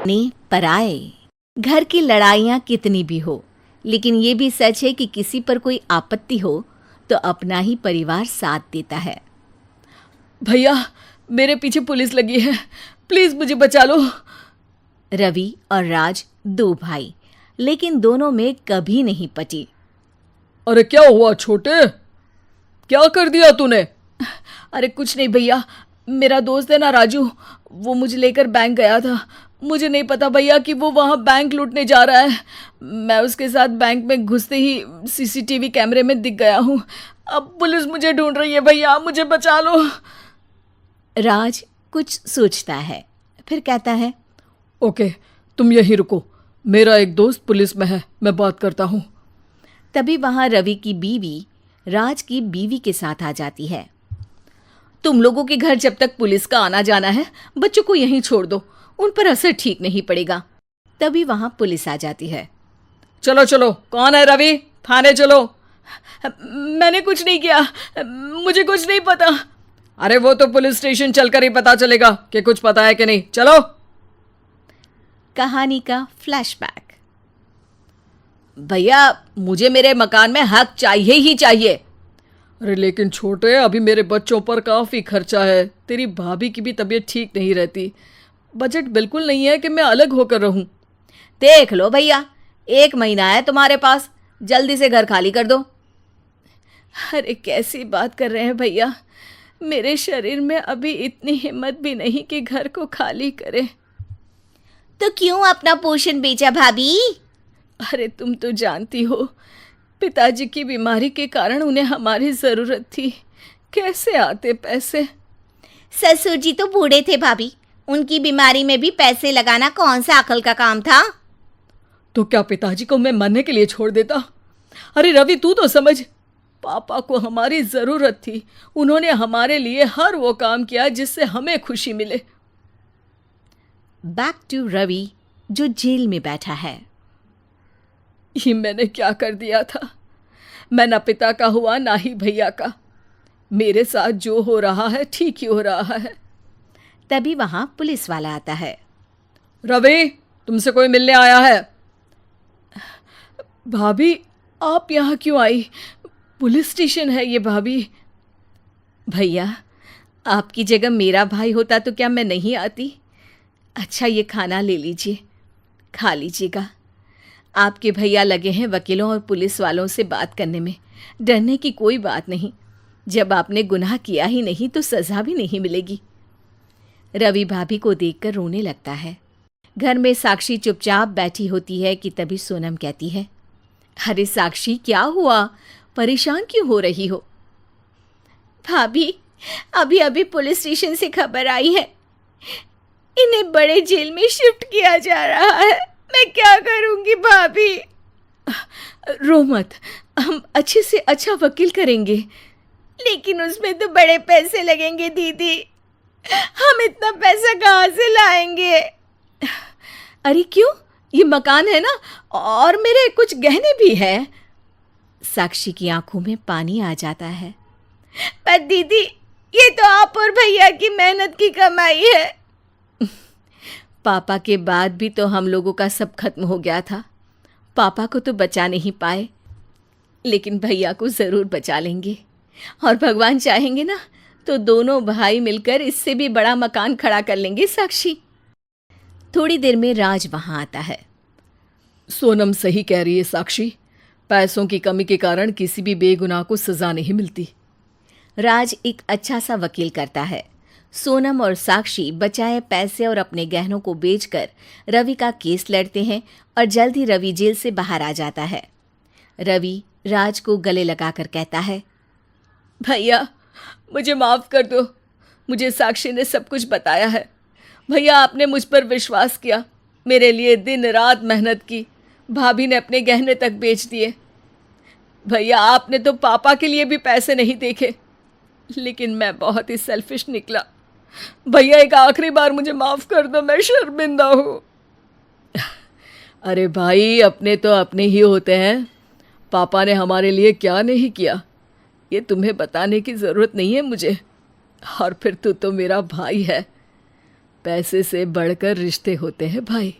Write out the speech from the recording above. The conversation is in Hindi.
अपने पराए। घर की लड़ाइयाँ कितनी भी हो, लेकिन ये भी सच है कि किसी पर कोई आपत्ति हो तो अपना ही परिवार साथ देता है। भैया, मेरे पीछे पुलिस लगी है, प्लीज मुझे बचा लो। रवि और राज दो भाई, लेकिन दोनों में कभी नहीं पटी। अरे क्या हुआ छोटे, क्या कर दिया तूने? अरे कुछ नहीं भैया, मेरा दोस्त है ना राजू, वो मुझे लेकर बैंक गया था। मुझे नहीं पता भैया कि वो वहाँ बैंक लूटने जा रहा है। मैं उसके साथ बैंक में घुसते ही सीसीटीवी कैमरे में दिख गया हूँ। अब पुलिस मुझे ढूंढ रही है भैया, मुझे बचा लो। राज कुछ सोचता है, फिर कहता है, ओके, तुम यहीं रुको, मेरा एक दोस्त पुलिस में है, मैं बात करता हूँ। तभी वहां रवि की बीवी राज की बीवी के साथ आ जाती है। तुम लोगों के घर जब तक पुलिस का आना जाना है, बच्चों को यहीं छोड़ दो, उन पर असर ठीक नहीं पड़ेगा। तभी वहां पुलिस आ जाती है। चलो चलो, कौन है रवि, थाने चलो। मैंने कुछ नहीं किया, मुझे कुछ नहीं पता। अरे वो तो पुलिस स्टेशन चलकर ही पता चलेगा कि कुछ पता है कि नहीं, चलो। कहानी का फ्लैशबैक। भैया, मुझे मेरे मकान में हक चाहिए ही चाहिए। अरे लेकिन छोटे, अभी मेरे बच्चों पर काफ़ी खर्चा है, तेरी भाभी की भी तबीयत ठीक नहीं रहती, बजट बिल्कुल नहीं है कि मैं अलग होकर रहूं। देख लो भैया, 1 महीना है तुम्हारे पास, जल्दी से घर खाली कर दो। अरे कैसी बात कर रहे हैं भैया, मेरे शरीर में अभी इतनी हिम्मत भी नहीं कि घर को खाली करे। तो क्यों अपना पोषण बेचा भाभी? अरे तुम तो जानती हो, पिताजी की बीमारी के कारण उन्हें हमारी ज़रूरत थी, कैसे आते पैसे। ससुर जी तो बूढ़े थे भाभी, उनकी बीमारी में भी पैसे लगाना कौन सा अकल का काम था? तो क्या पिताजी को मैं मरने के लिए छोड़ देता? अरे रवि, तू तो समझ, पापा को हमारी ज़रूरत थी, उन्होंने हमारे लिए हर वो काम किया जिससे हमें खुशी मिले। बैक टू रवि, जो जेल में बैठा है। ये मैंने क्या कर दिया था? मैं ना पिता का हुआ ना ही भैया का, मेरे साथ जो हो रहा है ठीक ही हो रहा है। तभी वहां पुलिस वाला आता है। रवि, तुमसे कोई मिलने आया है। भाभी, आप यहाँ क्यों आई? पुलिस स्टेशन है ये भाभी। भैया, आपकी जगह मेरा भाई होता तो क्या मैं नहीं आती? अच्छा, ये खाना ले लीजिए, खा लीजिएगा। आपके भैया लगे हैं वकीलों और पुलिस वालों से बात करने में, डरने की कोई बात नहीं। जब आपने गुनाह किया ही नहीं तो सज़ा भी नहीं मिलेगी। रवि भाभी को देखकर रोने लगता है। घर में साक्षी चुपचाप बैठी होती है कि तभी सोनम कहती है, अरे साक्षी, क्या हुआ? परेशान क्यों हो रही हो? भाभी, अभी अभी पुलिस स्टेशन से खबर आई है, इन्हें बड़े जेल में शिफ्ट किया जा रहा है। मैं क्या करूंगी भाभी? रो मत, हम अच्छे से अच्छा वकील करेंगे। लेकिन उसमें तो बड़े पैसे लगेंगे दीदी, हम इतना पैसा कहाँ से लाएंगे? अरे क्यों, ये मकान है ना, और मेरे कुछ गहने भी है। साक्षी की आंखों में पानी आ जाता है। पर दीदी, ये तो आप और भैया की मेहनत की कमाई है। पापा के बाद भी तो हम लोगों का सब खत्म हो गया था। पापा को तो बचा नहीं पाए, लेकिन भैया को ज़रूर बचा लेंगे, और भगवान चाहेंगे ना तो दोनों भाई मिलकर इससे भी बड़ा मकान खड़ा कर लेंगे। साक्षी। थोड़ी देर में राज वहाँ आता है। सोनम सही कह रही है साक्षी, पैसों की कमी के कारण किसी भी बेगुनाह को सज़ा नहीं मिलती। राज एक अच्छा सा वकील करता है। सोनम और साक्षी बचाए पैसे और अपने गहनों को बेचकर रवि का केस लड़ते हैं और जल्द ही रवि जेल से बाहर आ जाता है। रवि राज को गले लगाकर कहता है, भैया मुझे माफ़ कर दो, मुझे साक्षी ने सब कुछ बताया है। भैया, आपने मुझ पर विश्वास किया, मेरे लिए दिन रात मेहनत की, भाभी ने अपने गहने तक बेच दिए। भैया, आपने तो पापा के लिए भी पैसे नहीं देखे, लेकिन मैं बहुत ही सेल्फिश निकला। भैया, एक आखिरी बार मुझे माफ़ कर दो, मैं शर्मिंदा हूँ। अरे भाई, अपने तो अपने ही होते हैं, पापा ने हमारे लिए क्या नहीं किया ये तुम्हें बताने की ज़रूरत नहीं है मुझे। और फिर तू तो मेरा भाई है, पैसे से बढ़कर रिश्ते होते हैं भाई।